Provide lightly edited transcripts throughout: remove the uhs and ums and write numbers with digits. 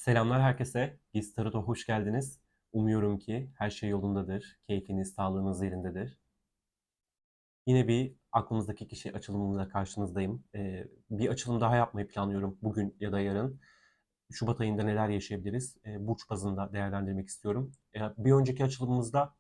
Selamlar herkese. Giz Tarot'a hoş geldiniz. Umuyorum ki her şey yolundadır. Keyfiniz, sağlığınız yerindedir. Yine bir aklımızdaki kişi açılımıyla karşınızdayım. Bir açılım daha yapmayı planlıyorum bugün ya da yarın. Şubat ayında neler yaşayabiliriz? Burç bazında değerlendirmek istiyorum. Bir önceki açılımımızda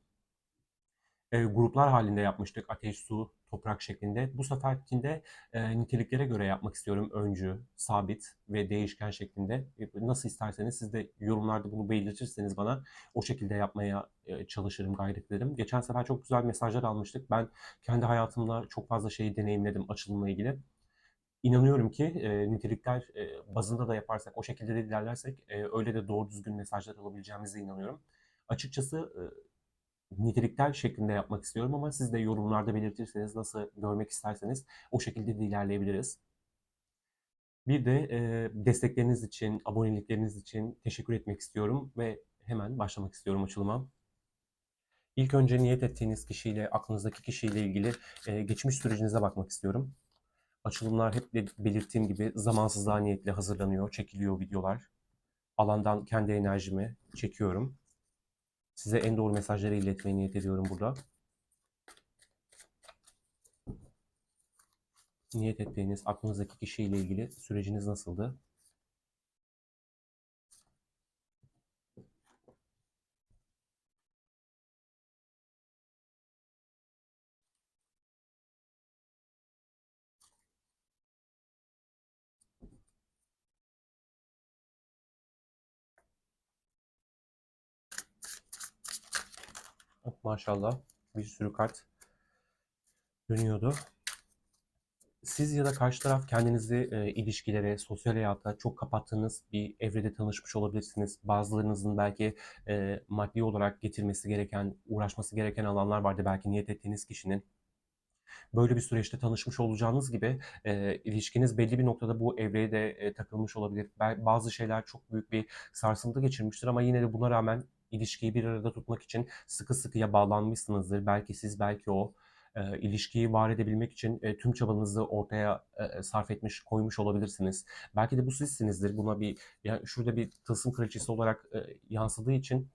gruplar halinde yapmıştık. Ateş, su, toprak şeklinde. Bu seferkinde niteliklere göre yapmak istiyorum. Öncü, sabit ve değişken şeklinde. Nasıl isterseniz siz de yorumlarda bunu belirtirseniz bana o şekilde yapmaya çalışırım, gayret ederim. Geçen sefer çok güzel mesajlar almıştık. Ben kendi hayatımda çok fazla şeyi deneyimledim açılımla ilgili. İnanıyorum ki nitelikler bazında da yaparsak, o şekilde de ilerlersek öyle de doğru düzgün mesajlar alabileceğimize inanıyorum. Açıkçası nitelikler şeklinde yapmak istiyorum ama siz de yorumlarda belirtirseniz nasıl görmek isterseniz o şekilde de ilerleyebiliriz. Bir de destekleriniz için, abonelikleriniz için teşekkür etmek istiyorum ve hemen başlamak istiyorum açılıma. İlk önce niyet ettiğiniz kişiyle, aklınızdaki kişiyle ilgili geçmiş sürecinize bakmak istiyorum. Açılımlar hep de belirttiğim gibi zamansızlığa niyetle hazırlanıyor, çekiliyor videolar. Alandan kendi enerjimi çekiyorum. Size en doğru mesajları iletmeye niyet ediyorum burada. Niyet ettiğiniz aklınızdaki kişiyle ilgili süreciniz nasıldı? Maşallah bir sürü kart dönüyordu. Siz ya da karşı taraf kendinizi ilişkilere, sosyal hayata çok kapattığınız bir evrede tanışmış olabilirsiniz. Bazılarınızın belki maddi olarak getirmesi gereken, uğraşması gereken alanlar vardı. Belki niyet ettiğiniz kişinin böyle bir süreçte tanışmış olacağınız gibi ilişkiniz belli bir noktada bu evreye de takılmış olabilir. Bazı şeyler çok büyük bir sarsıntı geçirmiştir ama yine de buna rağmen ilişkiyi bir arada tutmak için sıkı sıkıya bağlanmışsınızdır. Belki siz, belki o. İlişkiyi var edebilmek için tüm çabanızı ortaya sarf etmiş, koymuş olabilirsiniz. Belki de bu sizsinizdir. Buna bir, yani şurada bir tılsım kraliçesi olarak yansıdığı için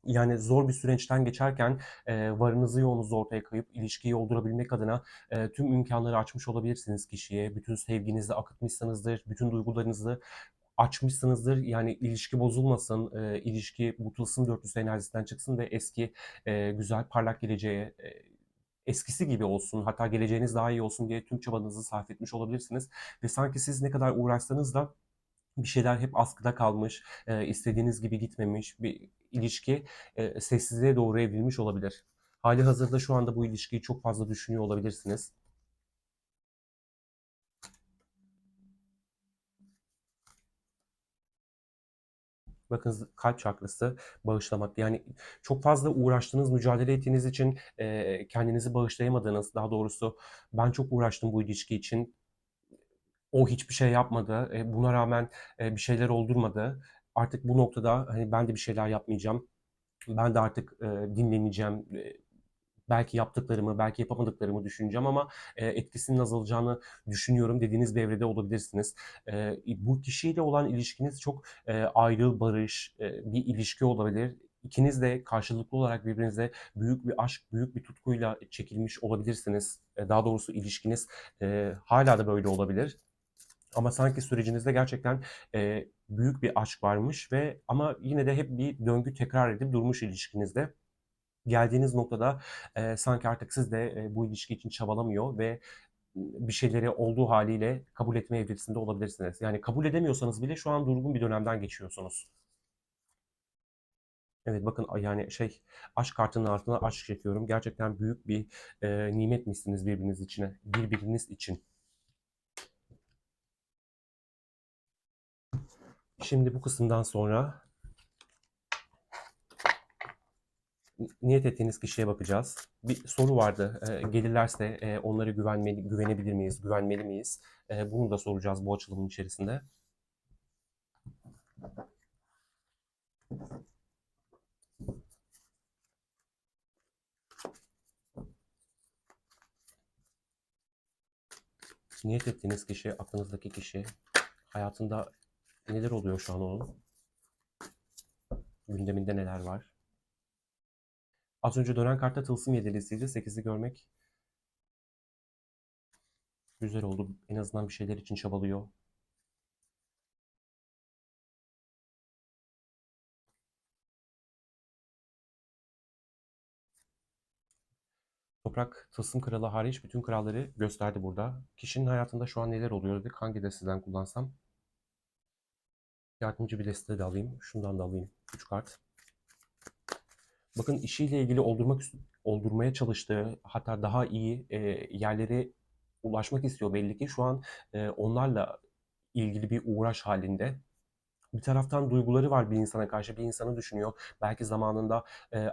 yani zor bir süreçten geçerken varınızı yoğunuzu ortaya koyup ilişkiyi oldurabilmek adına tüm imkanları açmış olabilirsiniz kişiye. Bütün sevginizi akıtmışsınızdır, bütün duygularınızı açmışsınızdır. Yani ilişki bozulmasın, ilişki bu tılsım dörtlüsü enerjisinden çıksın ve eski güzel parlak geleceğe eskisi gibi olsun, hatta geleceğiniz daha iyi olsun diye tüm çabanızı sarf etmiş olabilirsiniz. Ve sanki siz ne kadar uğraşsanız da bir şeyler hep askıda kalmış, istediğiniz gibi gitmemiş bir ilişki sessizliğe doğru evrilmiş olabilir. Hali hazırda şu anda bu ilişkiyi çok fazla düşünüyor olabilirsiniz. Bakın kalp çakrası bağışlamak. Yani çok fazla uğraştığınız, mücadele ettiğiniz için kendinizi bağışlayamadığınız, daha doğrusu ben çok uğraştım bu ilişki için. O hiçbir şey yapmadı. Buna rağmen bir şeyler oldurmadı. Artık bu noktada hani ben de bir şeyler yapmayacağım. Ben de artık dinleneceğim. Belki yaptıklarımı, belki yapamadıklarımı düşüneceğim ama etkisinin azalacağını düşünüyorum dediğiniz bir evrede olabilirsiniz. Bu kişiyle olan ilişkiniz çok ayrı, barış bir ilişki olabilir. İkiniz de karşılıklı olarak birbirinize büyük bir aşk, büyük bir tutkuyla çekilmiş olabilirsiniz. Daha doğrusu ilişkiniz hala da böyle olabilir. Ama sanki sürecinizde gerçekten büyük bir aşk varmış ve ama yine de hep bir döngü tekrar edip durmuş ilişkinizde. Geldiğiniz noktada sanki artık siz de bu ilişki için çabalamıyor ve bir şeyleri olduğu haliyle kabul etme evresinde olabilirsiniz. Yani kabul edemiyorsanız bile şu an durgun bir dönemden geçiyorsunuz. Evet bakın yani aşk kartının altına aşk çekiyorum. Gerçekten büyük bir nimetmişsiniz birbiriniz içine, birbiriniz için. Şimdi bu kısımdan sonra niyet ettiğiniz kişiye bakacağız. Bir soru vardı. Gelirlerse onlara güvenebilir miyiz, güvenmeli miyiz? Bunu da soracağız bu açılımın içerisinde. Niyet ettiğiniz kişi, aklınızdaki kişi, hayatında neler oluyor şu an onun? Gündeminde neler var? Az önce dönen kartta tılsım yedilisiydi. 8'i görmek güzel oldu. En azından bir şeyler için çabalıyor. Toprak tılsım kralı hariç bütün kralları gösterdi burada. Kişinin hayatında şu an neler oluyor dedik. Hangi desteden kullansam? Yardımcı bir deste de alayım. Şundan da alayım. 3 kart. Bakın işiyle ilgili oldurmaya çalıştığı, hatta daha iyi yerlere ulaşmak istiyor belli ki. Şu an onlarla ilgili bir uğraş halinde. Bir taraftan duyguları var bir insana karşı, bir insanı düşünüyor. Belki zamanında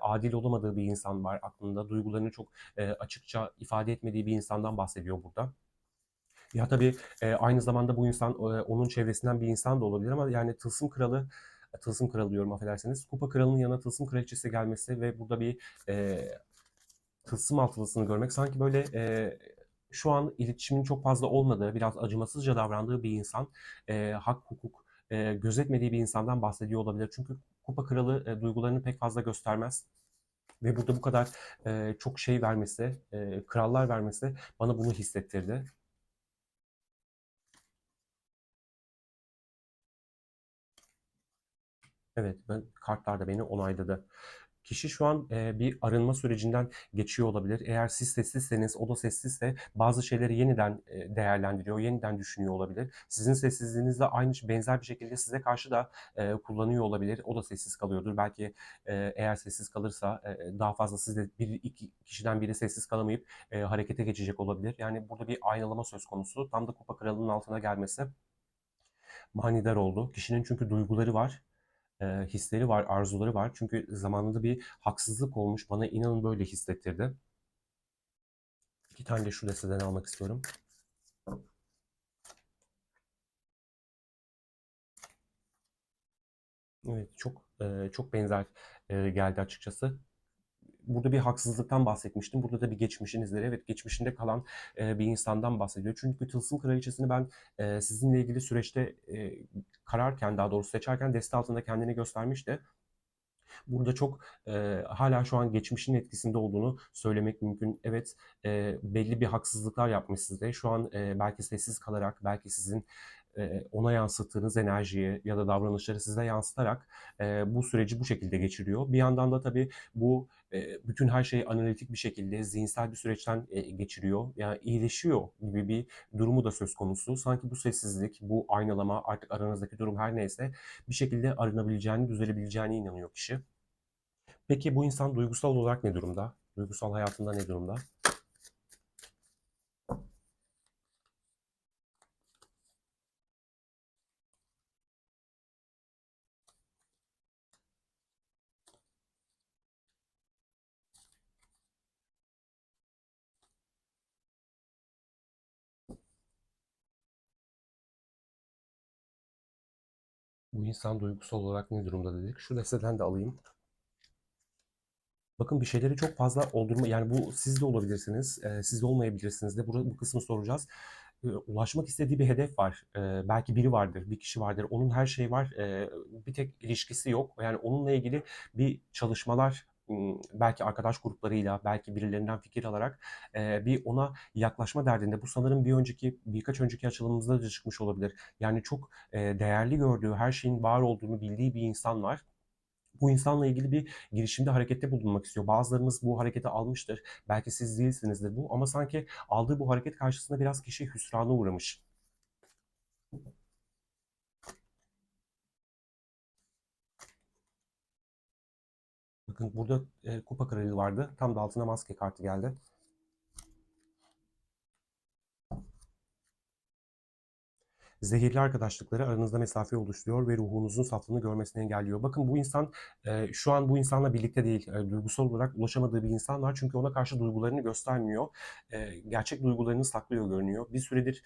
adil olamadığı bir insan var aklında. Duygularını çok açıkça ifade etmediği bir insandan bahsediyor burada. Ya tabii aynı zamanda bu insan onun çevresinden bir insan da olabilir ama yani Tılsım Kralı diyorum affedersiniz. Kupa Kralı'nın yanına Tılsım Kraliçesi gelmesi ve burada bir e, tılsım altılısını görmek sanki böyle şu an iletişimin çok fazla olmadığı, biraz acımasızca davrandığı bir insan, hak, hukuk gözetmediği bir insandan bahsediyor olabilir. Çünkü Kupa Kralı duygularını pek fazla göstermez. Ve burada bu kadar çok şey vermesi, krallar vermesi bana bunu hissettirdi. Evet, kartlar da beni onayladı. Kişi şu an bir arınma sürecinden geçiyor olabilir. Eğer siz sessizseniz, o da sessizse bazı şeyleri yeniden değerlendiriyor, yeniden düşünüyor olabilir. Sizin sessizliğinizle aynı benzer bir şekilde size karşı da kullanıyor olabilir. O da sessiz kalıyordur. Belki eğer sessiz kalırsa daha fazla sizde bir iki kişiden biri sessiz kalamayıp harekete geçecek olabilir. Yani burada bir aynalama söz konusu. Tam da Kupa Kralı'nın altına gelmesi manidar oldu. Kişinin çünkü duyguları var, hisleri var, arzuları var. Çünkü zamanında bir haksızlık olmuş. Bana inanın böyle hissettirdi. İki tane de şu desteden almak istiyorum. Evet, çok benzer geldi açıkçası. Burada bir haksızlıktan bahsetmiştim. Burada da bir geçmişin izleri. Evet, geçmişinde kalan bir insandan bahsediyor. Çünkü Tılsım Kraliçesi'ni ben sizinle ilgili süreçte kararken, daha doğrusu seçerken deste altında kendini göstermişti. Burada çok hala şu an geçmişin etkisinde olduğunu söylemek mümkün. Evet, belli bir haksızlıklar yapmış size. Şu an belki sessiz kalarak, belki sizin ona yansıttığınız enerjiyi ya da davranışları size yansıtarak bu süreci bu şekilde geçiriyor. Bir yandan da tabii bu bütün her şeyi analitik bir şekilde zihinsel bir süreçten geçiriyor. Yani iyileşiyor gibi bir durumu da söz konusu. Sanki bu sessizlik, bu aynalama, artık aranızdaki durum her neyse bir şekilde arınabileceğini, düzelebileceğine inanıyor kişi. Peki bu insan duygusal olarak ne durumda? Duygusal hayatında ne durumda? Bu insan duygusal olarak ne durumda dedik. Şu desteden de alayım. Bakın bir şeyleri çok fazla oldurma, yani bu siz de olabilirsiniz, siz de olmayabilirsiniz de bu kısmı soracağız. Ulaşmak istediği bir hedef var. Belki biri vardır, bir kişi vardır. Onun her şeyi var. Bir tek ilişkisi yok. Yani onunla ilgili bir çalışmalar belki arkadaş gruplarıyla, belki birilerinden fikir alarak bir ona yaklaşma derdinde. Bu sanırım birkaç önceki açılımımızda da çıkmış olabilir. Yani çok değerli gördüğü, her şeyin var olduğunu bildiği bir insan var. Bu insanla ilgili bir girişimde, harekette bulunmak istiyor. Bazılarımız bu hareketi almıştır. Belki siz değilsinizdir bu ama sanki aldığı bu hareket karşısında biraz kişi hüsrana uğramış. Bakın burada kupa kralı vardı. Tam da altına maske kartı geldi. Zehirli arkadaşlıkları aranızda mesafe oluşturuyor ve ruhunuzun saflığını görmesini engelliyor. Bakın bu insan şu an bu insanla birlikte değil. Duygusal olarak ulaşamadığı bir insan var. Çünkü ona karşı duygularını göstermiyor. Gerçek duygularını saklıyor görünüyor. Bir süredir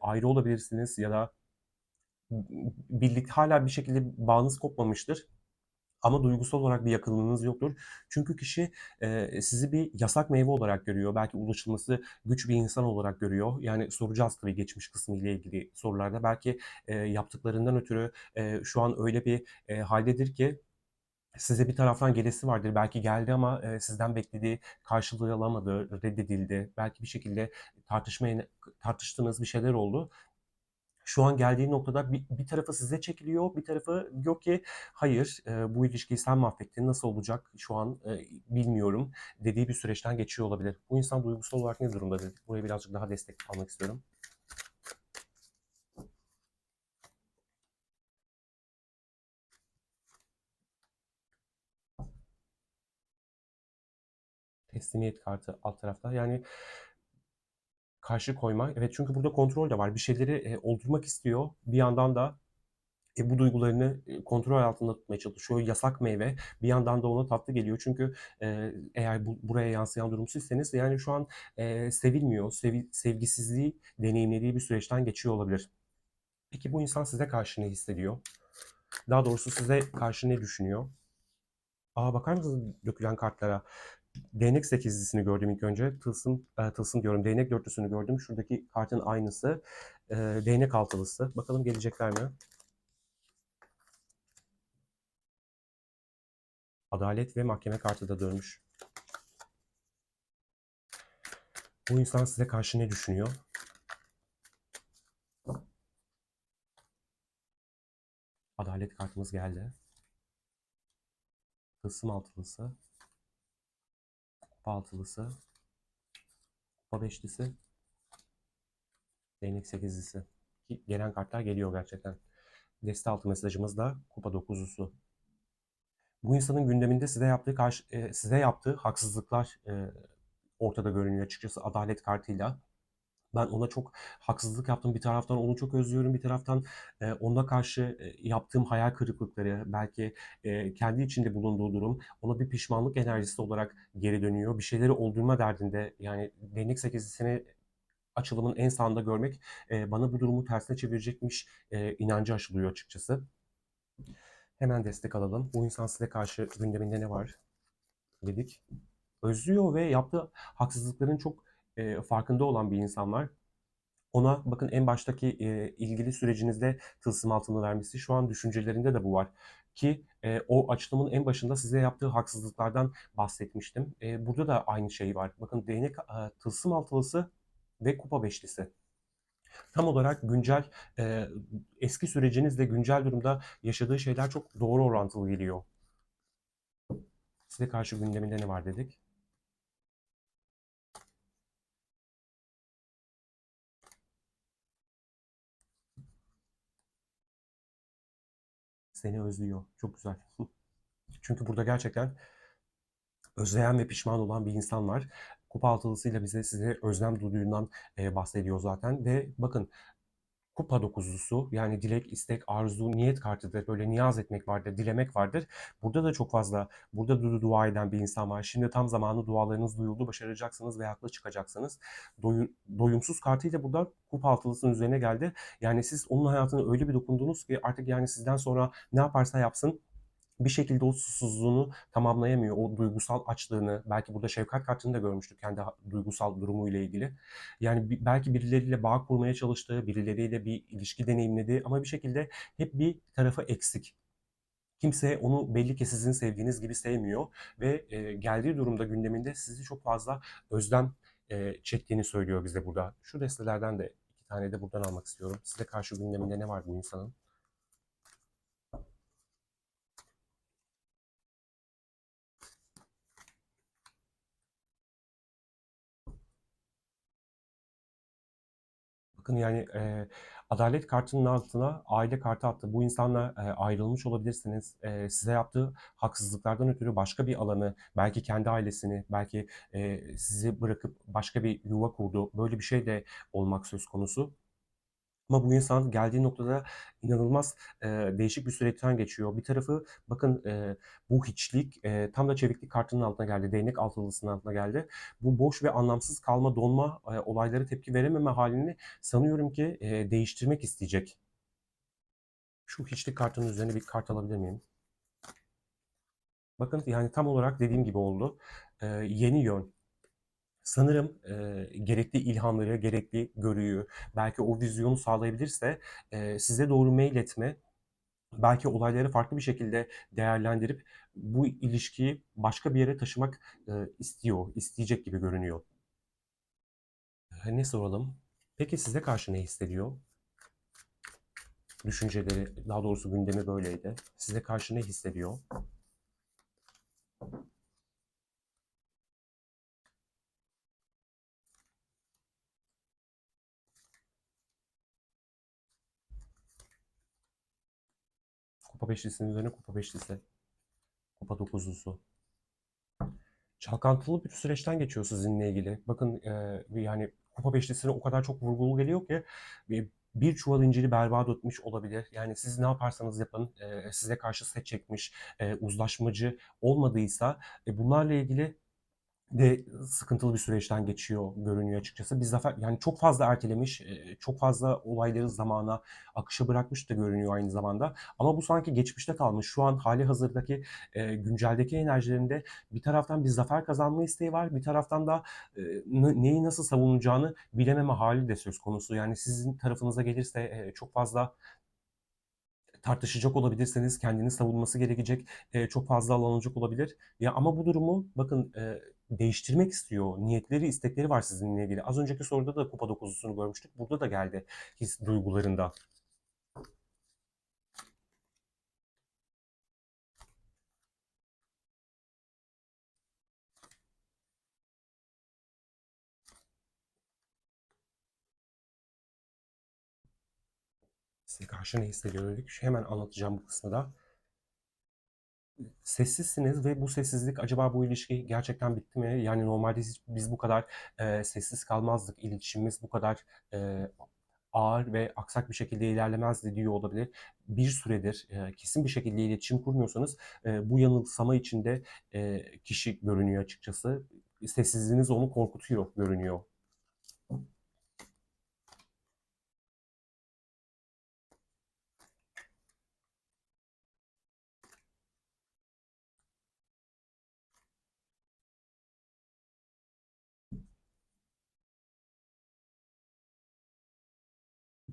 ayrı olabilirsiniz ya da birlikte hala bir şekilde bağınız kopmamıştır. Ama duygusal olarak bir yakınlığınız yoktur. Çünkü kişi sizi bir yasak meyve olarak görüyor. Belki ulaşılması güç bir insan olarak görüyor. Yani soracağız tabii geçmiş kısmı ile ilgili sorularda. Belki yaptıklarından ötürü şu an öyle bir haldedir ki Size bir taraftan gelesi vardır. Belki geldi ama sizden beklediği karşılığı alamadı, reddedildi. Belki bir şekilde tartıştığınız bir şeyler oldu. Şu an geldiği noktada bir tarafı size çekiliyor, bir tarafı diyor ki hayır, bu ilişkiyi sen mahvettin, nasıl olacak şu an bilmiyorum dediği bir süreçten geçiyor olabilir. Bu insan duygusal olarak ne durumda dedik. Buraya birazcık daha destek almak istiyorum. Teslimiyet kartı alt tarafta. Yani karşı koyma. Evet, çünkü burada kontrol de var. Bir şeyleri oldurmak istiyor. Bir yandan da bu duygularını kontrol altında tutmaya çalışıyor. Yasak meyve bir yandan da ona tatlı geliyor. Çünkü eğer buraya yansıyan durum sizseniz yani şu an sevilmiyor, sevgisizliği deneyimlediği bir süreçten geçiyor olabilir. Peki bu insan size karşı ne hissediyor? Daha doğrusu size karşı ne düşünüyor? Aa, bakar mısınız dökülen kartlara? Değnek sekizlisini gördüm ilk önce. Tılsım diyorum. Değnek dörtlüsünü gördüm. Şuradaki kartın aynısı. Değnek altılısı. Bakalım gelecekler mi? Adalet ve mahkeme kartı da dönmüş. Bu insan size karşı ne düşünüyor? Adalet kartımız geldi. Tılsım altılısı, kupa altılısı, kupa beşlisi, değnek sekizlisi. Ki gelen kartlar geliyor gerçekten. Deste altı mesajımız da kupa dokuzlusu. Bu insanın gündeminde size yaptığı haksızlıklar ortada görünüyor açıkçası adalet kartıyla. Ben ona çok haksızlık yaptım. Bir taraftan onu çok özlüyorum. Bir taraftan ona karşı yaptığım hayal kırıklıkları, belki kendi içinde bulunduğu durum ona bir pişmanlık enerjisi olarak geri dönüyor. Bir şeyleri oldurma derdinde. Yani değnek sekizlisini açılımın en sağında görmek bana bu durumu tersine çevirecekmiş inancı aşılıyor açıkçası. Hemen destek alalım. Bu insan size karşı gündeminde ne var dedik. Özlüyor ve yaptığı haksızlıkların çok farkında olan bir insan var. Ona bakın en baştaki ilgili sürecinizde tılsım altını vermesi şu an düşüncelerinde de bu var. Ki o açılımın en başında size yaptığı haksızlıklardan bahsetmiştim. Burada da aynı şey var. Bakın değnek tılsım altılısı ve kupa beşlisi. Tam olarak güncel e, eski sürecinizle güncel durumda yaşadığı şeyler çok doğru orantılı geliyor. Size karşı gündeminde ne var dedik. Seni özlüyor. Çok güzel. Çünkü burada gerçekten özleyen ve pişman olan bir insan var. Kupa altılısıyla size özlem duyduğundan bahsediyor zaten. Ve bakın kupa dokuzlusu yani dilek, istek, arzu, niyet kartıdır. Böyle niyaz etmek vardır, dilemek vardır. Burada da çok fazla, burada dua eden bir insan var. Şimdi tam zamanı dualarınız duyuldu, başaracaksınız ve haklı çıkacaksınız. Doyumsuz kartıyla burada kupa altılısının üzerine geldi. Yani siz onun hayatına öyle bir dokundunuz ki artık yani sizden sonra ne yaparsa yapsın bir şekilde o susuzluğunu tamamlayamıyor. O duygusal açlığını, belki burada şefkat kartını da görmüştük kendi duygusal durumuyla ilgili. Yani belki birileriyle bağ kurmaya çalıştığı, birileriyle bir ilişki deneyimledi ama bir şekilde hep bir tarafı eksik. Kimse onu belli ki sizin sevdiğiniz gibi sevmiyor ve geldiği durumda gündeminde sizi çok fazla özlem çektiğini söylüyor bize burada. Şu destelerden de iki tane de buradan almak istiyorum. Size karşı gündeminde ne var bu insanın? Bakın yani adalet kartının altına aile kartı attı. Bu insanla ayrılmış olabilirsiniz. Size yaptığı haksızlıklardan ötürü başka bir alanı, belki kendi ailesini, belki sizi bırakıp başka bir yuva kurdu. Böyle bir şey de olmak söz konusu. Ama bu insan geldiği noktada inanılmaz değişik bir süreçten geçiyor. Bir tarafı bakın bu hiçlik tam da çeviklik kartının altına geldi. Değnek altılısının altına geldi. Bu boş ve anlamsız kalma, donma, olaylara tepki verememe halini sanıyorum ki değiştirmek isteyecek. Şu hiçlik kartının üzerine bir kart alabilir miyim? Bakın yani tam olarak dediğim gibi oldu. Yeni yön. Sanırım gerekli ilhamları, gerekli görüyü, belki o vizyonu sağlayabilirse size doğru mail etme, Belki olayları farklı bir şekilde değerlendirip bu ilişkiyi başka bir yere taşımak isteyecek gibi görünüyor. Ne soralım? Peki size karşı ne hissediyor? Düşünceleri, daha doğrusu gündemi böyleydi. Size karşı ne hissediyor? Kupa beşlisinin üzerine kupa beşlisi, kupa dokuzlusu. Çalkantılı bir süreçten geçiyor sizinle ilgili. Bakın yani kupa beşlisine o kadar çok vurgulu geliyor ki bir çuval inciri berbat etmiş olabilir. Yani siz ne yaparsanız yapın size karşı set çekmiş, uzlaşmacı olmadıysa bunlarla ilgili de sıkıntılı bir süreçten geçiyor görünüyor açıkçası. Bir zafer yani çok fazla ertelemiş, çok fazla olayları zamana, akışa bırakmış da görünüyor aynı zamanda. Ama bu sanki geçmişte kalmış. Şu an hali hazırdaki günceldeki enerjilerinde bir taraftan bir zafer kazanma isteği var. Bir taraftan da neyi nasıl savunacağını bilememe hali de söz konusu. Yani sizin tarafınıza gelirse çok fazla tartışacak olabilirseniz kendini savunması gerekecek çok fazla alan olacak olabilir. Ya ama bu durumu bakın değiştirmek istiyor. Niyetleri, istekleri var sizinle ilgili. Az önceki soruda da kupa dokuzlusunu görmüştük. Burada da geldi his duygularında. Size karşı ne hissediyor dedik. Hemen anlatacağım bu kısmı da. Sessizsiniz ve bu sessizlik acaba bu ilişki gerçekten bitti mi? Yani normalde biz bu kadar sessiz kalmazdık. İletişimimiz bu kadar e, ağır ve aksak bir şekilde ilerlemezdi diyor olabilir. Bir süredir kesin bir şekilde iletişim kurmuyorsanız bu yanılsama içinde kişi görünüyor açıkçası. Sessizliğiniz onu korkutuyor görünüyor.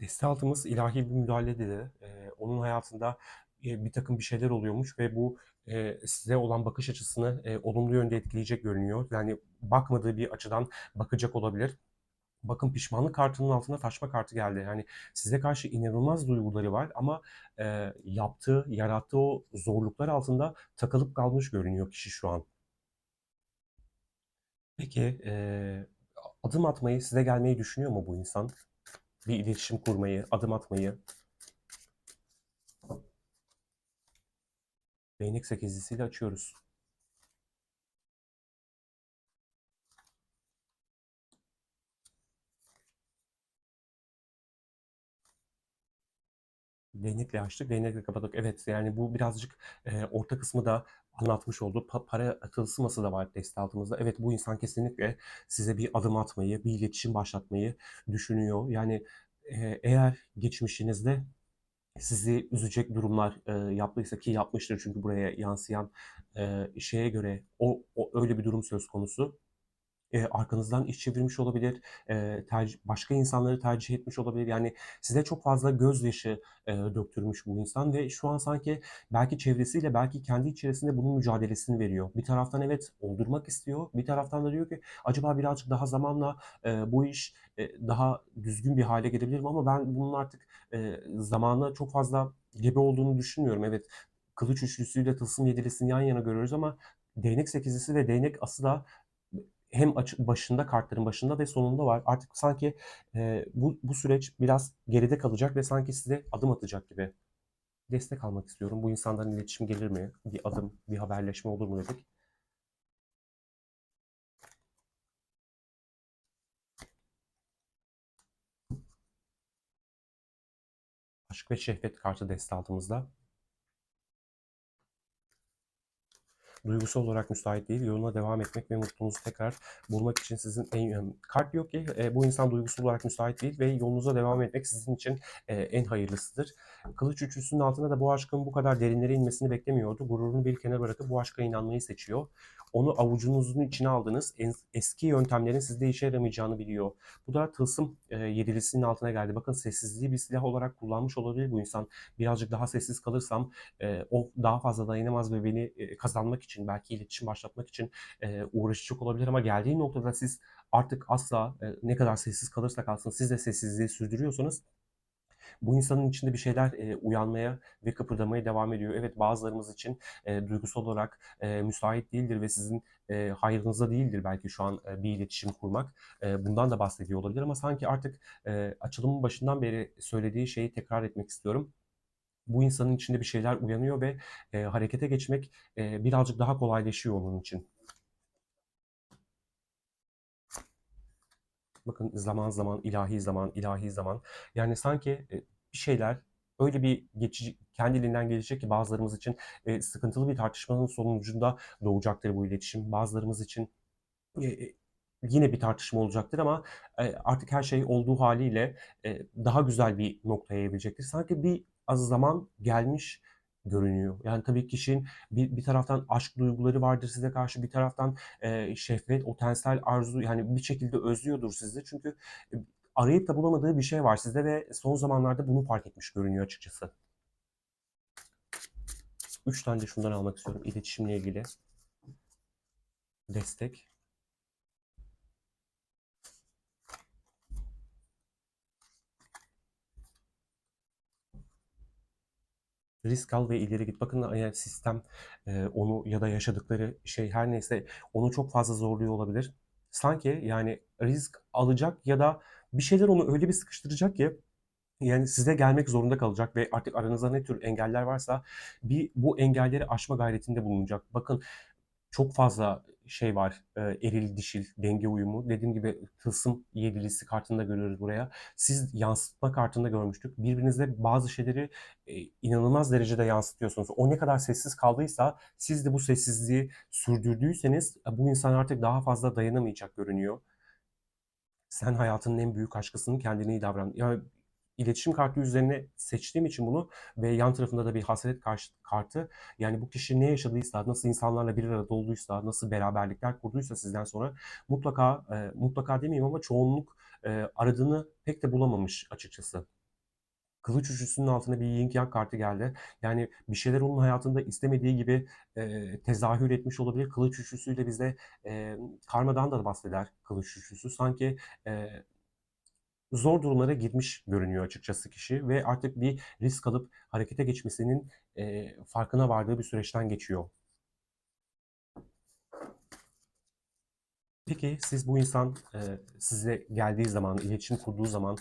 Deste altımız ilahi bir müdahale dedi. Onun hayatında bir takım bir şeyler oluyormuş ve bu size olan bakış açısını olumlu yönde etkileyecek görünüyor. Yani bakmadığı bir açıdan bakacak olabilir. Bakın pişmanlık kartının altına taşma kartı geldi. Yani size karşı inanılmaz duyguları var ama yaptığı, yarattığı o zorluklar altında takılıp kalmış görünüyor kişi şu an. Peki adım atmayı, size gelmeyi düşünüyor mu bu insan? Bir iletişim kurmayı, adım atmayı. Değnek sekizlisiyle açıyoruz. Değnekle açtık, değnekle kapattık. Evet, yani bu birazcık orta kısmı da anlatmış oldu. Para tılsıması da var deste altımızda. Evet, bu insan kesinlikle size bir adım atmayı, bir iletişim başlatmayı düşünüyor. Yani eğer geçmişinizde sizi üzecek durumlar yaptıysa ki yapmıştır çünkü buraya yansıyan şeye göre o öyle bir durum söz konusu. Arkanızdan iş çevirmiş olabilir, başka insanları tercih etmiş olabilir. Yani size çok fazla gözyaşı döktürmüş bu insan ve şu an sanki belki çevresiyle, belki kendi içerisinde bunun mücadelesini veriyor. Bir taraftan evet oldurmak istiyor, bir taraftan da diyor ki acaba birazcık daha zamanla bu iş daha düzgün bir hale gelebilir mi? Ama ben bunun artık zamanla çok fazla gebe olduğunu düşünmüyorum. Evet, kılıç üçlüsüyle tılsım yedilisini yan yana görüyoruz ama değnek sekizlisi ve değnek ası da hem başında kartların başında ve sonunda var. Artık sanki bu süreç biraz geride kalacak ve sanki size adım atacak gibi. Destek almak istiyorum. Bu insanların iletişim gelir mi? Bir adım, bir haberleşme olur mu dedik. Aşk ve şehvet kartı deste altımızda. duygusal olarak müsait değil. Yoluna devam etmek ve mutluluğunuzu tekrar bulmak için sizin kart diyor ki bu insan duygusal olarak müsait değil ve yolunuza devam etmek sizin için en hayırlısıdır. Kılıç üçlüsünün altında da bu aşkın bu kadar derinlere inmesini beklemiyordu. Gururunu bir kenara bırakıp bu aşka inanmayı seçiyor. Onu avucunuzun içine aldınız. Eski yöntemlerin sizde işe yaramayacağını biliyor. Bu da tılsım yedilisinin altına geldi. Bakın sessizliği bir silah olarak kullanmış olabilir bu insan. Birazcık daha sessiz kalırsam o daha fazla dayanamaz ve beni kazanmak için, belki iletişim başlatmak için uğraşacak olabilir. Ama geldiği noktada siz artık asla ne kadar sessiz kalırsa kalsın siz de sessizliği sürdürüyorsanız bu insanın içinde bir şeyler uyanmaya ve kıpırdamaya devam ediyor. Evet, bazılarımız için duygusal olarak müsait değildir ve sizin hayrınıza değildir belki şu an bir iletişim kurmak. Bundan da bahsediyor olabilir ama sanki artık açılımın başından beri söylediği şeyi tekrar etmek istiyorum. Bu insanın içinde bir şeyler uyanıyor ve harekete geçmek birazcık daha kolaylaşıyor onun için. Bakın zaman zaman, ilahi zaman, ilahi zaman. Yani sanki bir şeyler öyle bir geçici, kendiliğinden gelecek ki bazılarımız için sıkıntılı bir tartışmanın sonucunda doğacaktır bu iletişim. Bazılarımız için yine bir tartışma olacaktır ama artık her şey olduğu haliyle daha güzel bir noktaya evrilecektir. Sanki bir az zaman gelmiş görünüyor. Yani tabii kişinin bir taraftan aşk duyguları vardır size karşı, bir taraftan şehvet, o tensel arzu yani bir şekilde özlüyordur sizi. Çünkü arayıp da bulamadığı bir şey var sizde ve son zamanlarda bunu fark etmiş görünüyor açıkçası. 3 tane de şundan almak istiyorum iletişimle ilgili destek. Risk al ve ileri git. Bakın eğer sistem onu ya da yaşadıkları şey her neyse onu çok fazla zorluyor olabilir. Sanki yani risk alacak ya da bir şeyler onu öyle bir sıkıştıracak ki yani size gelmek zorunda kalacak ve artık aranızda ne tür engeller varsa bu engelleri aşma gayretinde bulunacak. Bakın çok fazla şey var. Eril dişil denge uyumu. Dediğim gibi tılsım yedilisi kartında görüyoruz buraya. Siz yansıtma kartında görmüştük. Birbirinize bazı şeyleri inanılmaz derecede yansıtıyorsunuz. O ne kadar sessiz kaldıysa siz de bu sessizliği sürdürdüyseniz bu insan artık daha fazla dayanamayacak görünüyor. Sen hayatının en büyük aşkısın, kendine iyi davran. Yani iletişim kartı üzerine seçtiğim için bunu ve yan tarafında da bir hasret kartı. Yani bu kişi ne yaşadıysa, nasıl insanlarla bir arada olduysa, nasıl beraberlikler kurduysa sizden sonra mutlaka demeyeyim ama çoğunluk aradığını pek de bulamamış açıkçası. Kılıç üçlüsünün altına bir yin yang kartı geldi. Yani bir şeyler onun hayatında istemediği gibi tezahür etmiş olabilir. Kılıç üçlüsüyle bize e, karmadan da bahseder kılıç üçlüsü. Sanki e, zor durumlara girmiş görünüyor açıkçası kişi ve artık bir risk alıp harekete geçmesinin farkına vardığı bir süreçten geçiyor. Peki siz bu insan size geldiği zaman, iletişim kurduğu zaman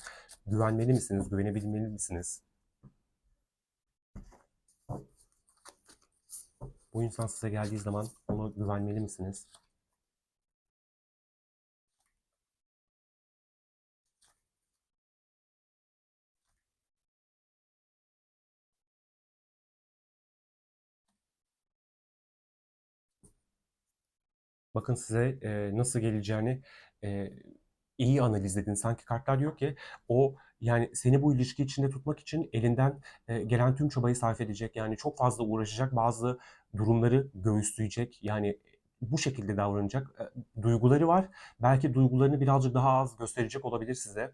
güvenmeli misiniz, güvenebilmeli misiniz? Bu insan size geldiği zaman ona güvenmeli misiniz? Bakın size nasıl geleceğini e, iyi analizledin. Sanki kartlar diyor ki o yani seni bu ilişki içinde tutmak için elinden gelen tüm çabayı sarf edecek. Yani çok fazla uğraşacak, bazı durumları göğüsleyecek. Yani bu şekilde davranacak. Duyguları var. Belki duygularını birazcık daha az gösterecek olabilir size.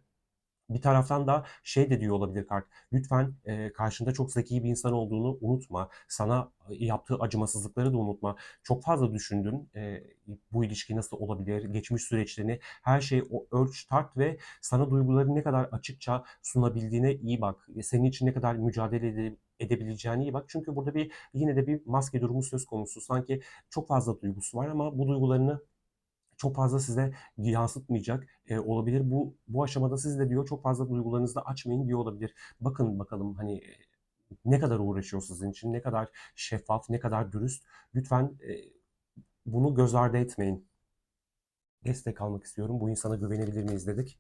Bir taraftan da şey de diyor olabilir kart. Lütfen karşında çok zeki bir insan olduğunu unutma. Sana yaptığı acımasızlıkları da unutma. Çok fazla düşündün. Bu ilişki nasıl olabilir? Geçmiş süreçlerini her şeyi ölç tart ve sana duyguları ne kadar açıkça sunabildiğine iyi bak. Senin için ne kadar mücadele edebileceğine iyi bak. Çünkü burada yine de bir maske durumu söz konusu. Sanki çok fazla duygusu var ama bu duygularını çok fazla size yansıtmayacak olabilir. Bu aşamada siz de diyor çok fazla duygularınızı da açmayın diyor olabilir. Bakın bakalım hani ne kadar uğraşıyor sizin için, ne kadar şeffaf, ne kadar dürüst. Lütfen bunu göz ardı etmeyin. Destek almak istiyorum. Bu insana güvenebilir miyiz dedik.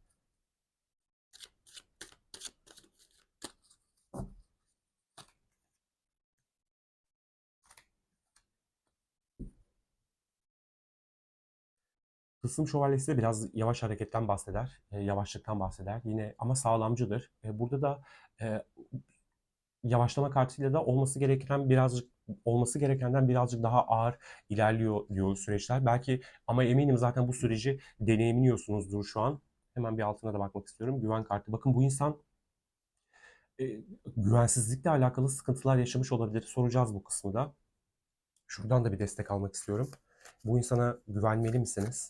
Tılsım şövalyesi de biraz yavaş hareketten bahseder, yavaşlıktan bahseder. Yine ama sağlamcıdır. Burada da e, yavaşlama kartıyla da olması gerekenden birazcık daha ağır ilerliyor diyor süreçler. Belki ama eminim zaten bu süreci deneyimliyorsunuzdur şu an. Hemen bir altına da bakmak istiyorum. Güven kartı. Bakın bu insan güvensizlikle alakalı sıkıntılar yaşamış olabilir. Soracağız bu kısmı da. Şuradan da bir destek almak istiyorum. Bu insana güvenmeli misiniz?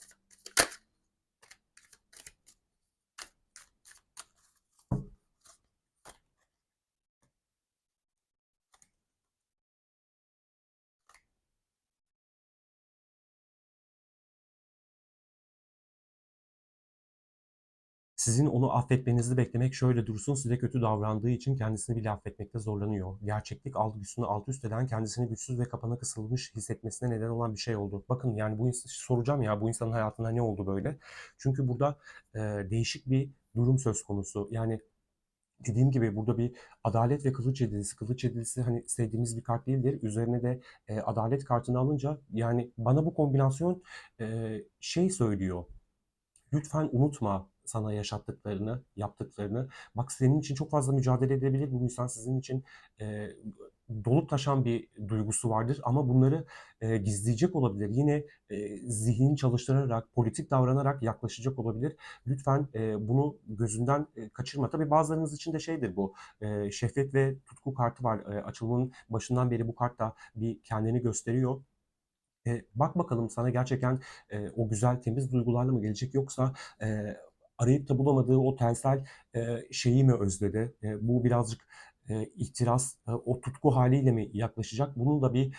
Sizin onu affetmenizi beklemek şöyle dursun, size kötü davrandığı için kendisini bile affetmekte zorlanıyor. Gerçeklik algısını alt üst eden, kendisini güçsüz ve kapana kısılmış hissetmesine neden olan bir şey oldu. Bakın yani soracağım ya bu insanın hayatında ne oldu böyle? Çünkü burada değişik bir durum söz konusu. Yani dediğim gibi burada bir adalet ve kılıç yedilisi. Kılıç yedilisi hani sevdiğimiz bir kart değildir. Üzerine de adalet kartını alınca yani bana bu kombinasyon şey söylüyor. Lütfen unutma sana yaşattıklarını, yaptıklarını. Bak senin için çok fazla mücadele edebilir bu insan. Sizin için e, dolup taşan bir duygusu vardır ama bunları gizleyecek olabilir. Yine zihnini çalıştırarak, politik davranarak yaklaşacak olabilir. Lütfen bunu gözünden kaçırma. Tabii bazılarınız için de şeydir bu. Şehvet ve tutku kartı var. Açılımın başından beri bu kart da bir kendini gösteriyor. Bak bakalım sana gerçekten o güzel temiz duygularla mı gelecek yoksa arayıp da bulamadığı o tensel şeyi mi özledi? Bu birazcık ihtiras, o tutku haliyle mi yaklaşacak? Bunun da bir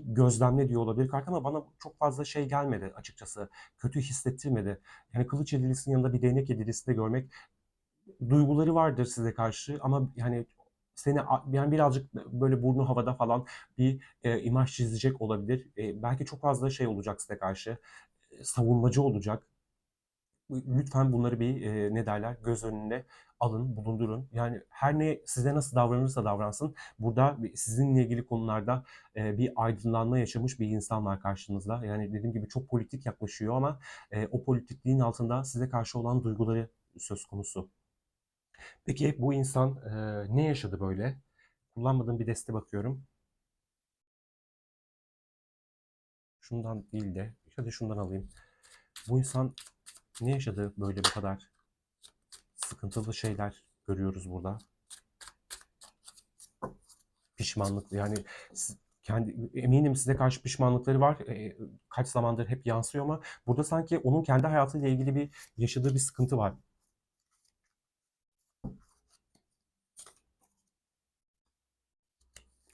gözlemle diyor olabilir kart ama bana çok fazla şey gelmedi açıkçası. Kötü hissettirmedi. Yani kılıç yedilisinin yanında bir değnek yedilisi de görmek duyguları vardır size karşı ama yani yani birazcık böyle burnu havada falan bir imaj çizecek olabilir. Belki çok fazla şey olacak size karşı. Savunmacı olacak. Lütfen bunları bir ne derler göz önüne alın, bulundurun. Yani her ne size nasıl davranırsa davransın burada sizinle ilgili konularda bir aydınlanma yaşamış bir insan var karşınızda. Yani dediğim gibi çok politik yaklaşıyor ama o politikliğin altında size karşı olan duyguları söz konusu. Peki bu insan ne yaşadı böyle? Kullanmadığım bir deste bakıyorum. Şundan değil de hadi şundan alayım. Bu insan ne yaşadı böyle bu kadar sıkıntılı şeyler görüyoruz burada. Pişmanlık yani kendi eminim size karşı pişmanlıkları var. Kaç zamandır hep yansıyor ama burada sanki onun kendi hayatıyla ilgili bir yaşadığı bir sıkıntı var.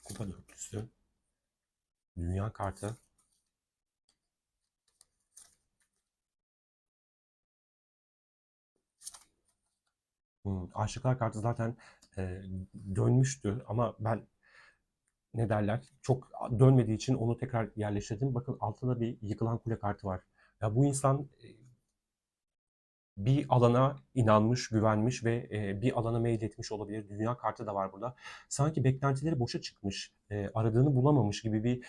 Kupa dörtlüsü, dünya kartı. Aşıklar kartı zaten e, dönmüştü ama ben ne derler çok dönmediği için onu tekrar yerleştirdim. Bakın altta bir yıkılan kule kartı var. Ya bu insan bir alana inanmış, güvenmiş ve bir alana meyletmiş olabilir. Dünya kartı da var burada. Sanki beklentileri boşa çıkmış, aradığını bulamamış gibi bir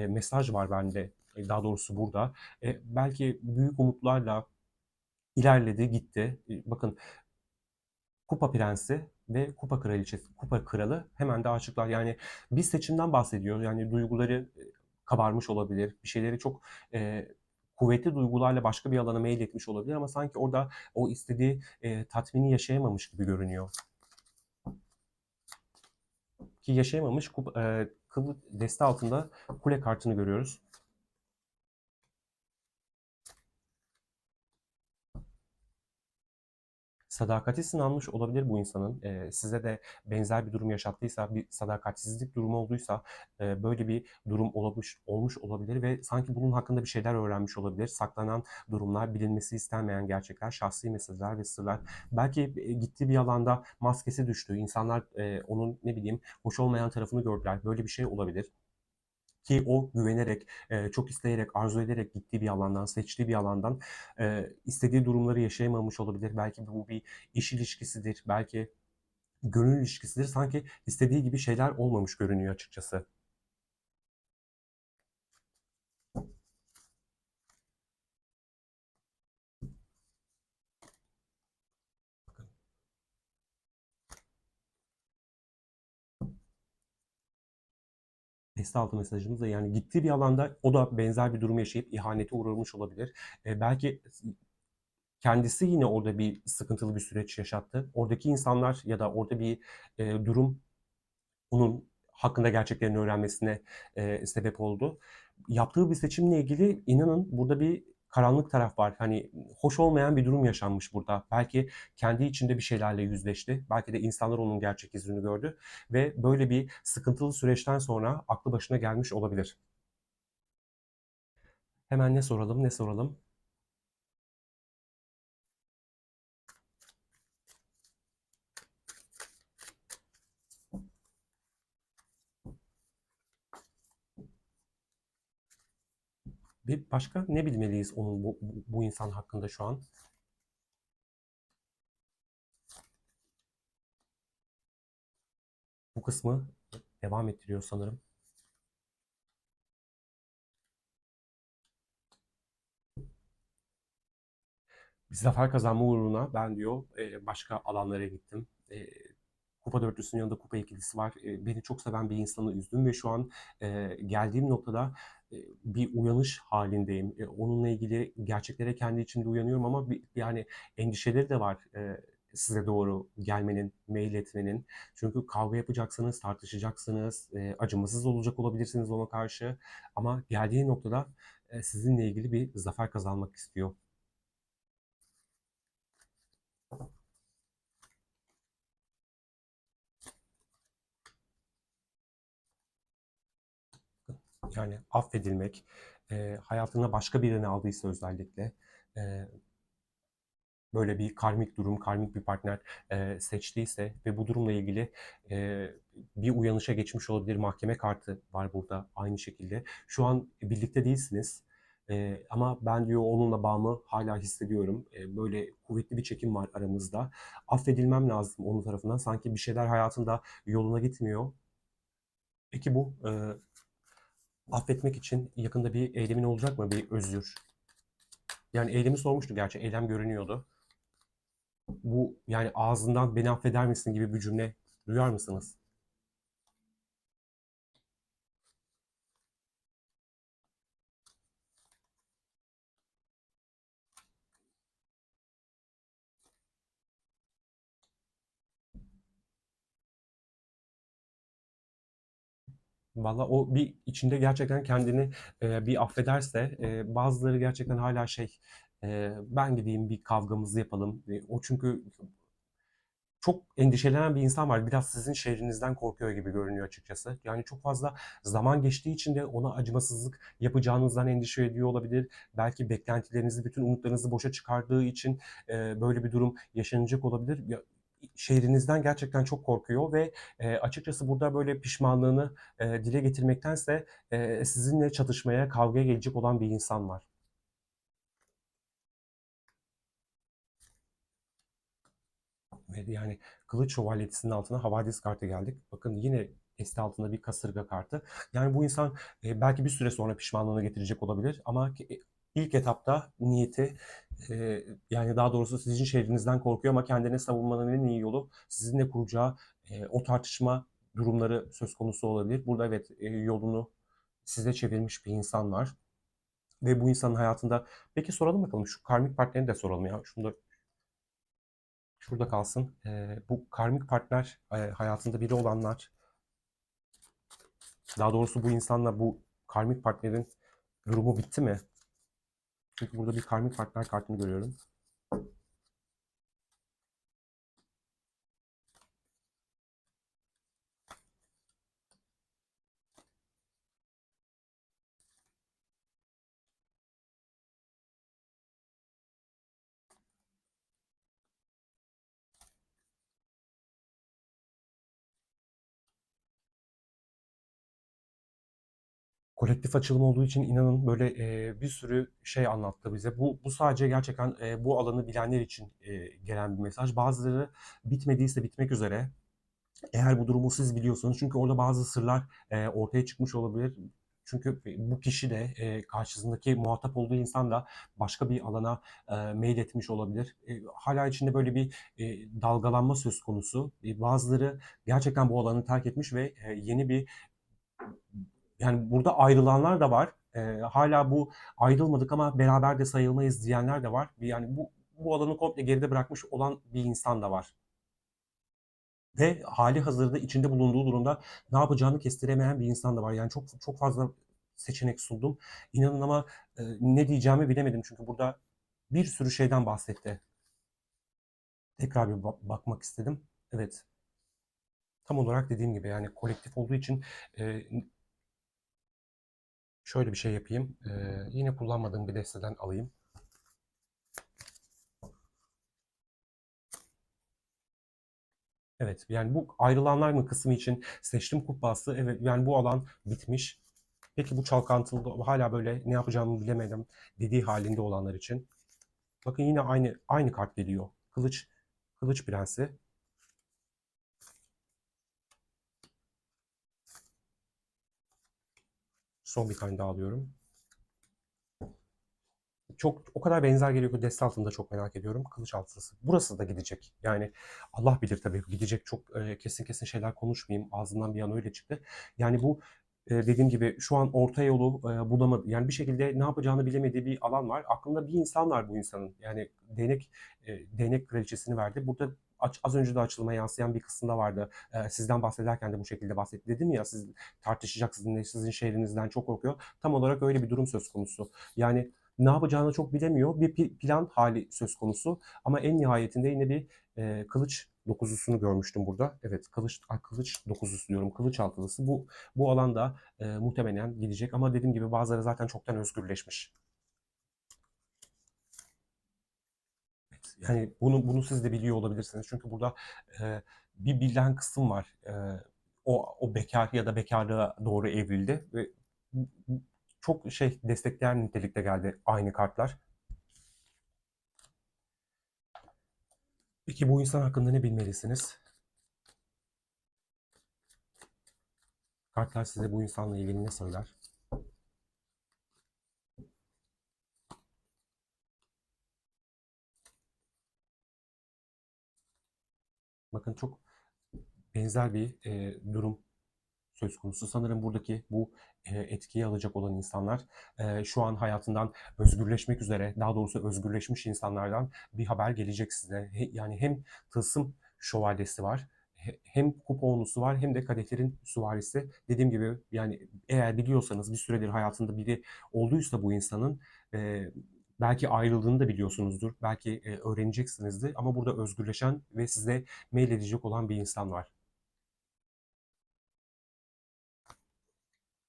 mesaj var bende. Daha doğrusu burada. Belki büyük umutlarla ilerledi, gitti. Bakın Kupa Prensi ve Kupa Kraliçesi, Kupa Kralı hemen de aşıklar. Yani bir seçimden bahsediyor. Yani duyguları kabarmış olabilir. Bir şeyleri çok kuvvetli duygularla başka bir alana meyletmiş olabilir ama sanki orada o istediği tatmini yaşayamamış gibi görünüyor. Ki yaşayamamış kılı deste altında kule kartını görüyoruz. Sadakati sınanmış olabilir bu insanın. Size de benzer bir durum yaşattıysa, bir sadakatsizlik durumu olduysa böyle bir durum olmuş olabilir ve sanki bunun hakkında bir şeyler öğrenmiş olabilir. Saklanan durumlar, bilinmesi istenmeyen gerçekler, şahsi mesajlar ve sırlar. Belki gittiği bir alanda maskesi düştü. İnsanlar onun ne bileyim hoş olmayan tarafını gördüler. Böyle bir şey olabilir. Ki o güvenerek, çok isteyerek, arzu ederek gittiği bir alandan, seçtiği bir alandan istediği durumları yaşayamamış olabilir. Belki bu bir iş ilişkisidir, belki gönül ilişkisidir. Sanki istediği gibi şeyler olmamış görünüyor açıkçası. Deste altı mesajımız da yani gittiği bir alanda o da benzer bir durum yaşayıp ihanete uğramış olabilir. Belki kendisi yine orada bir sıkıntılı bir süreç yaşattı. Oradaki insanlar ya da orada bir durum onun hakkında gerçeklerini öğrenmesine sebep oldu. Yaptığı bir seçimle ilgili inanın burada bir karanlık taraf var. Hani hoş olmayan bir durum yaşanmış burada. Belki kendi içinde bir şeylerle yüzleşti. Belki de insanlar onun gerçek yüzünü gördü ve böyle bir sıkıntılı süreçten sonra aklı başına gelmiş olabilir. Hemen ne soralım, ne soralım? Bir başka ne bilmeliyiz onun bu insan hakkında şu an? Bu kısmı devam ettiriyor sanırım. Bir zafer kazanma uğruna ben diyor başka alanlara gittim. Kupa dörtlüsünün yanında kupa ikilisi var. Beni çok seven bir insanı üzdüm ve şu an geldiğim noktada bir uyanış halindeyim. Onunla ilgili gerçeklere kendi içimde uyanıyorum ama yani endişeleri de var. Size doğru gelmenin, mail etmenin. Çünkü kavga yapacaksınız, tartışacaksınız, acımasız olacak olabilirsiniz ona karşı. Ama geldiği noktada sizinle ilgili bir zafer kazanmak istiyor. Yani affedilmek, hayatına başka birini aldıysa özellikle böyle bir karmik durum, karmik bir partner seçtiyse ve bu durumla ilgili bir uyanışa geçmiş olabilir. Mahkeme kartı var burada aynı şekilde. Şu an birlikte değilsiniz. Ama ben diyor onunla bağımı hala hissediyorum. Böyle kuvvetli bir çekim var aramızda. Affedilmem lazım onun tarafından. Sanki bir şeyler hayatında yoluna gitmiyor. Peki bu affetmek için yakında bir eylemin olacak mı? Bir özür. Yani eylemi sormuştu gerçi. Eylem görünüyordu. Bu yani ağzından beni affeder misin gibi bir cümle duyar mısınız? Valla o bir içinde gerçekten kendini bir affederse bazıları gerçekten hala ben gideyim bir kavgamızı yapalım. O çünkü çok endişelenen bir insan var. Biraz sizin şehrinizden korkuyor gibi görünüyor açıkçası. Yani çok fazla zaman geçtiği için de ona acımasızlık yapacağınızdan endişe ediyor olabilir. Belki beklentilerinizi, bütün umutlarınızı boşa çıkardığı için böyle bir durum yaşanacak olabilir. Ya, şehrinizden gerçekten çok korkuyor ve açıkçası burada böyle pişmanlığını dile getirmektense sizinle çatışmaya, kavgaya gelecek olan bir insan var. Ve yani Kılıç Şövalyesi'nin altına Havadis kartı geldik. Bakın yine deste altında bir kasırga kartı. Yani bu insan belki bir süre sonra pişmanlığını getirecek olabilir ama ilk etapta niyeti yani daha doğrusu sizin şehrinizden korkuyor ama kendini savunmanın en iyi yolu sizinle kuracağı o tartışma durumları söz konusu olabilir. Burada evet yolunu size çevirmiş bir insan var. Ve bu insanın hayatında peki soralım bakalım şu karmik partnerini de soralım ya. Şunu da şurada kalsın. Bu karmik partner hayatında biri olanlar, daha doğrusu bu insanla bu karmik partnerin durumu bitti mi? Çünkü burada bir karmik partner kartını görüyorum. Kolektif açılım olduğu için inanın böyle bir sürü şey anlattı bize. Bu sadece gerçekten bu alanı bilenler için gelen bir mesaj. Bazıları bitmediyse bitmek üzere. Eğer bu durumu siz biliyorsanız çünkü orada bazı sırlar ortaya çıkmış olabilir. Çünkü bu kişi de karşısındaki muhatap olduğu insan da başka bir alana mail etmiş olabilir. Hala içinde böyle bir dalgalanma söz konusu. Bazıları gerçekten bu alanı terk etmiş ve yeni bir Yani burada ayrılanlar da var. Hala bu ayrılmadık ama beraber de sayılmayız diyenler de var. Yani bu alanı komple geride bırakmış olan bir insan da var. Ve hali hazırda içinde bulunduğu durumda ne yapacağını kestiremeyen bir insan da var. Yani çok fazla seçenek sundum. İnanın ama ne diyeceğimi bilemedim. Çünkü burada bir sürü şeyden bahsetti. Tekrar bir bakmak istedim. Evet, tam olarak dediğim gibi yani kolektif olduğu için e, şöyle bir şey yapayım. Yine kullanmadığım bir desteden alayım. Evet, yani bu ayrılanlar mı kısmı için seçtim kubbası. Evet, yani bu alan bitmiş. Peki bu çalkantılı hala böyle ne yapacağımı bilemedim dediği halinde olanlar için. Bakın yine aynı kart geliyor. Kılıç Prensi. Son bir tane daha alıyorum. Çok o kadar benzer geliyor ki deste altında çok merak ediyorum. Kılıç altısı. Burası da gidecek. Yani Allah bilir tabii gidecek çok kesin şeyler konuşmayayım. Ağzımdan bir an öyle çıktı. Yani bu dediğim gibi şu an orta yolu bulamadı. Yani bir şekilde ne yapacağını bilemediği bir alan var. Aklında bir insan var bu insanın. Yani değnek kraliçesini verdi. Burada az önce de açılıma yansıyan bir kısımda vardı. Sizden bahsederken de bu şekilde bahsetti. Dedim ya siz tartışacaksınız, sizin şehrinizden çok korkuyor. Tam olarak öyle bir durum söz konusu. Yani ne yapacağını çok bilemiyor. Bir plan hali söz konusu. Ama en nihayetinde yine bir kılıç dokuzlusunu görmüştüm burada. Evet, kılıç dokuzlusu diyorum. Kılıç altılısı. Bu alanda muhtemelen gidecek. Ama dediğim gibi bazıları zaten çoktan özgürleşmiş. Yani bunu siz de biliyor olabilirsiniz. Çünkü burada bir bilinen kısım var. O bekar ya da bekarlığa doğru evrildi ve çok destekleyen nitelikte geldi aynı kartlar. Peki bu insan hakkında ne bilmelisiniz? Kartlar size bu insanla ilgili ne söyler? Bakın çok benzer bir durum söz konusu. Sanırım buradaki bu etkiyi alacak olan insanlar şu an hayatından özgürleşmek üzere, daha doğrusu özgürleşmiş insanlardan bir haber gelecek size. Yani hem tılsım şövalyesi var, hem kupa onlusu var, hem de kadehlerin süvarisi. Dediğim gibi yani eğer biliyorsanız bir süredir hayatında biri olduysa bu insanın belki ayrıldığını da biliyorsunuzdur. Belki öğreneceksinizdir ama burada özgürleşen ve size mail edecek olan bir insan var.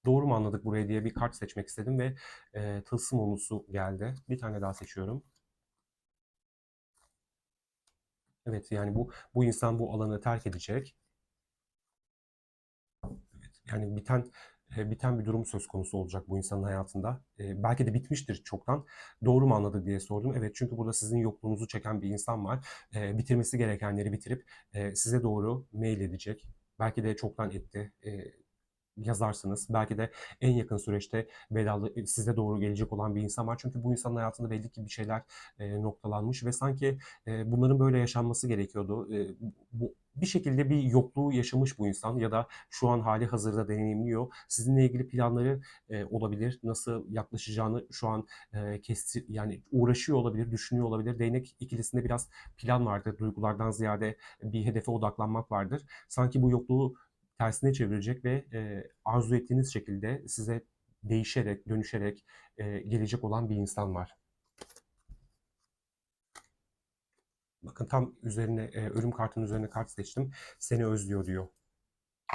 Doğru mu anladık buraya diye bir kart seçmek istedim ve tılsım onlusu geldi. Bir tane daha seçiyorum. Evet yani bu insan bu alanı terk edecek. Evet, yani biten bir durum söz konusu olacak bu insanın hayatında. Belki de bitmiştir çoktan. Doğru mu anladık diye sordum. Evet çünkü burada sizin yokluğunuzu çeken bir insan var. Bitirmesi gerekenleri bitirip size doğru mail edecek. Belki de çoktan etti. Yazarsınız. Belki de en yakın süreçte size doğru gelecek olan bir insan var. Çünkü bu insanın hayatında belli ki bir şeyler noktalanmış ve sanki bunların böyle yaşanması gerekiyordu. Bu bir şekilde bir yokluğu yaşamış bu insan ya da şu an hali hazırda deneyimliyor. Sizinle ilgili planları olabilir. Nasıl yaklaşacağını şu an yani uğraşıyor olabilir, düşünüyor olabilir. Değnek ikilisinde biraz plan vardır. Duygulardan ziyade bir hedefe odaklanmak vardır. Sanki bu yokluğu tersine çevirecek ve arzu ettiğiniz şekilde size değişerek, dönüşerek gelecek olan bir insan var. Bakın tam üzerine ölüm kartının üzerine kart seçtim. Seni özlüyor diyor.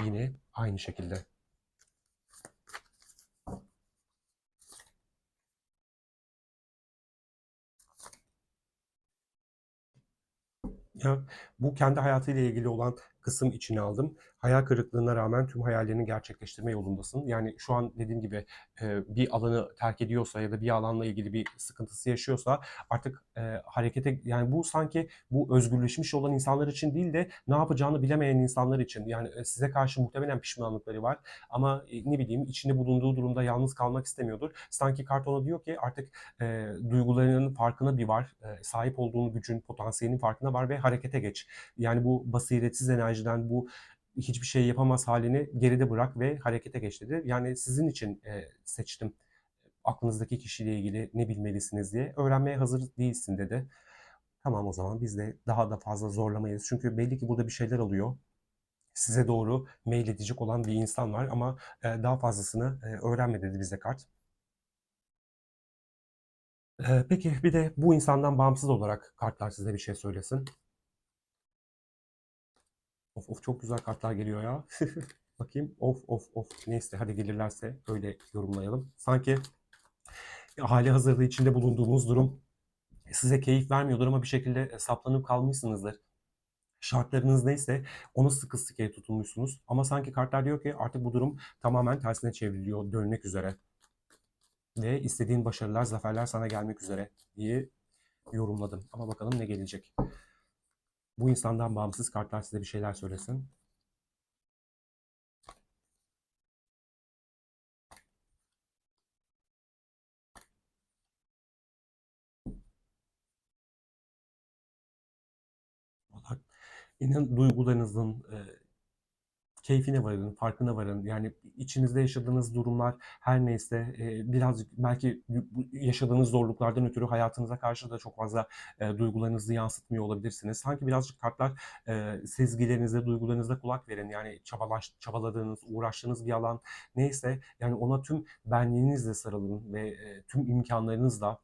Yine aynı şekilde. Ya bu kendi hayatıyla ilgili olan kısım içine aldım. Hayal kırıklığına rağmen tüm hayallerini gerçekleştirme yolundasın. Yani şu an dediğim gibi bir alanı terk ediyorsa ya da bir alanla ilgili bir sıkıntısı yaşıyorsa artık harekete yani bu sanki bu özgürleşmiş olan insanlar için değil de ne yapacağını bilemeyen insanlar için. Yani size karşı muhtemelen pişmanlıkları var ama ne bileyim içinde bulunduğu durumda yalnız kalmak istemiyordur. Sanki kart ona diyor ki artık duygularının farkına bir var. Sahip olduğun gücün, potansiyelinin farkına var ve harekete geç. Yani bu basiretsiz enerjiden, bu hiçbir şey yapamaz halini geride bırak ve harekete geç dedi. Yani sizin için seçtim aklınızdaki kişiyle ilgili ne bilmelisiniz diye. Öğrenmeye hazır değilsin dedi. Tamam o zaman biz de daha da fazla zorlamayız. Çünkü belli ki burada bir şeyler oluyor. Size doğru meyledecek olan bir insan var ama daha fazlasını öğrenme dedi bize kart. Peki bir de bu insandan bağımsız olarak kartlar size bir şey söylesin. Of of çok güzel kartlar geliyor ya. Bakayım. Of of of. Neyse hadi gelirlerse öyle yorumlayalım. Sanki hali hazırda içinde bulunduğumuz durum size keyif vermiyordur ama bir şekilde saplanıp kalmışsınızdır. Şartlarınız neyse onu sıkı sıkıya tutunmuşsunuz. Ama sanki kartlar diyor ki artık bu durum tamamen tersine çevriliyor, dönmek üzere. Ve istediğin başarılar, zaferler sana gelmek üzere diye yorumladım. Ama bakalım ne gelecek. Bu insandan bağımsız kartlar size bir şeyler söylesin. Vallahi İnan duygularınızın, keyfine varın, farkına varın. Yani içinizde yaşadığınız durumlar her neyse birazcık belki yaşadığınız zorluklardan ötürü hayatınıza karşı da çok fazla duygularınızı yansıtmıyor olabilirsiniz. Sanki birazcık kartlar sezgilerinize, duygularınıza kulak verin. Yani çabaladığınız, uğraştığınız bir alan neyse yani ona tüm benliğinizle sarılın ve tüm imkanlarınızla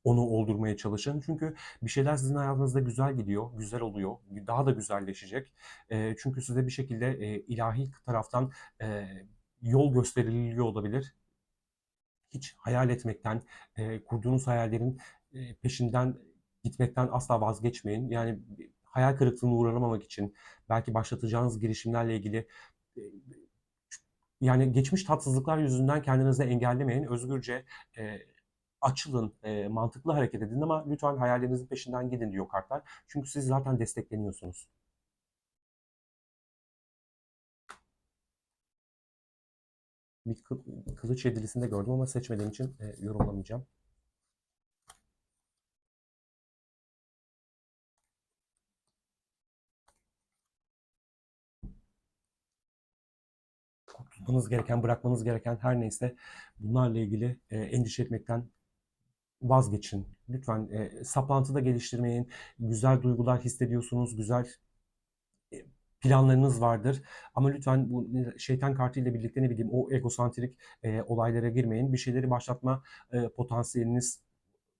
onu oldurmaya çalışın. Çünkü bir şeyler sizin hayatınızda güzel gidiyor, güzel oluyor, daha da güzelleşecek. Çünkü size bir şekilde ilahi taraftan yol gösteriliyor olabilir. Hiç hayal etmekten, kurduğunuz hayallerin peşinden gitmekten asla vazgeçmeyin. Yani hayal kırıklığına uğramamak için belki başlatacağınız girişimlerle ilgili e, yani geçmiş tatsızlıklar yüzünden kendinizi engellemeyin. Özgürce açılın, mantıklı hareket edin ama lütfen hayallerinizin peşinden gidin diyor kartlar. Çünkü siz zaten destekleniyorsunuz. Bir kılıç yedilisinde gördüm ama seçmediğim için yorumlamayacağım. Kurtulmanız gereken, bırakmanız gereken her neyse bunlarla ilgili endişe etmekten vazgeçin. Lütfen saplantıda geliştirmeyin. Güzel duygular hissediyorsunuz, güzel e, planlarınız vardır. Ama lütfen bu şeytan kartıyla birlikte ne bileyim o egosantrik olaylara girmeyin. Bir şeyleri başlatma potansiyeliniz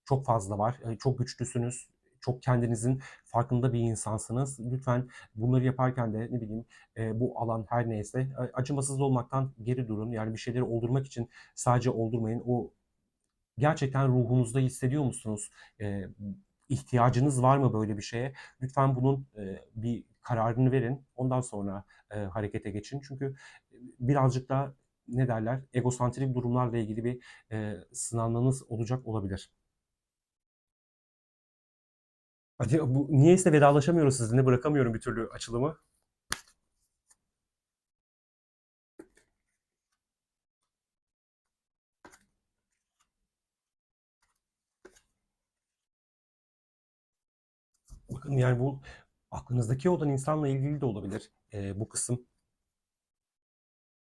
çok fazla var. Çok güçlüsünüz. Çok kendinizin farkında bir insansınız. Lütfen bunları yaparken de ne bileyim bu alan her neyse acımasız olmaktan geri durun. Yani bir şeyleri oldurmak için sadece oldurmayın. O gerçekten ruhunuzda hissediyor musunuz? İhtiyacınız var mı böyle bir şeye? Lütfen bunun bir kararını verin. Ondan sonra harekete geçin. Çünkü birazcık da ne derler? Egosantrik durumlarla ilgili bir sınavınız olacak olabilir. Hadi bu niyeyse vedalaşamıyoruz sizinle. Bırakamıyorum bir türlü açılımı. Bakın yani bu aklınızdaki olan insanla ilgili de olabilir bu kısım.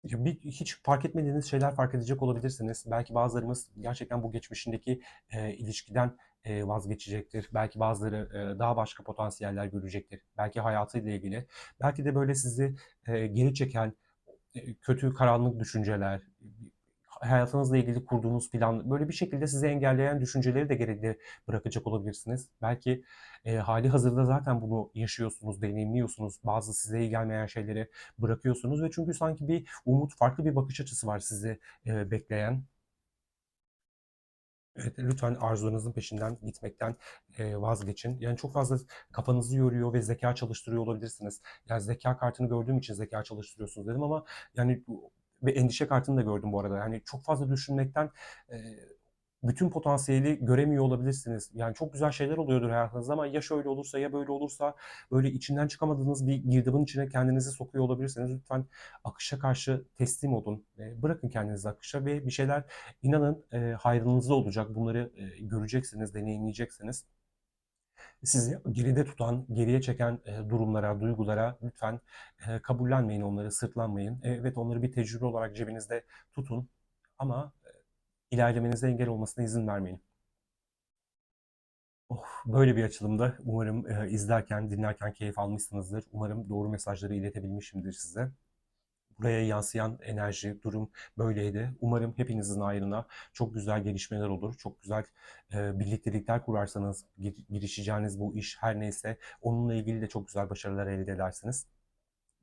Ya hiç fark etmediğiniz şeyler fark edecek olabilirsiniz. Belki bazılarımız gerçekten bu geçmişindeki ilişkiden vazgeçecektir. Belki bazıları daha başka potansiyeller görecektir. Belki hayatıyla ilgili. Belki de böyle sizi geri çeken kötü, karanlık düşünceler, hayatınızla ilgili kurduğunuz plan, böyle bir şekilde sizi engelleyen düşünceleri de geride bırakacak olabilirsiniz. Belki hali hazırda zaten bunu yaşıyorsunuz, deneyimliyorsunuz. Bazı size iyi gelmeyen şeyleri bırakıyorsunuz ve çünkü sanki bir umut, farklı bir bakış açısı var sizi bekleyen. Evet, lütfen arzularınızın peşinden gitmekten vazgeçin. Yani çok fazla kafanızı yoruyor ve zeka çalıştırıyor olabilirsiniz. Yani zeka kartını gördüğüm için zeka çalıştırıyorsunuz dedim ama yani ve endişe kartını da gördüm bu arada. Yani çok fazla düşünmekten e, bütün potansiyeli göremiyor olabilirsiniz. Yani çok güzel şeyler oluyordur hayatınızda ama ya şöyle olursa ya böyle olursa böyle içinden çıkamadığınız bir girdabın içine kendinizi sokuyor olabilirsiniz. Lütfen akışa karşı teslim olun. Bırakın kendinizi akışa ve bir şeyler inanın hayrınızda olacak. Bunları göreceksiniz, deneyimleyeceksiniz. sizi geride tutan, geriye çeken durumlara, duygulara lütfen kabullenmeyin onları, sırtlanmayın. Evet, onları bir tecrübe olarak cebinizde tutun ama ilerlemenize engel olmasına izin vermeyin. Oh, böyle bir açılımda umarım izlerken, dinlerken keyif almışsınızdır. Umarım doğru mesajları iletebilmişimdir size. Buraya yansıyan enerji, durum böyleydi. Umarım hepinizin ayrına çok güzel gelişmeler olur. Çok güzel birliktelikler kurarsanız, girişeceğiniz bu iş her neyse onunla ilgili de çok güzel başarılar elde edersiniz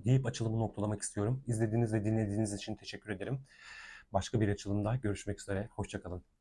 deyip açılımı noktalamak istiyorum. İzlediğiniz ve dinlediğiniz için teşekkür ederim. Başka bir açılımda görüşmek üzere. Hoşça kalın.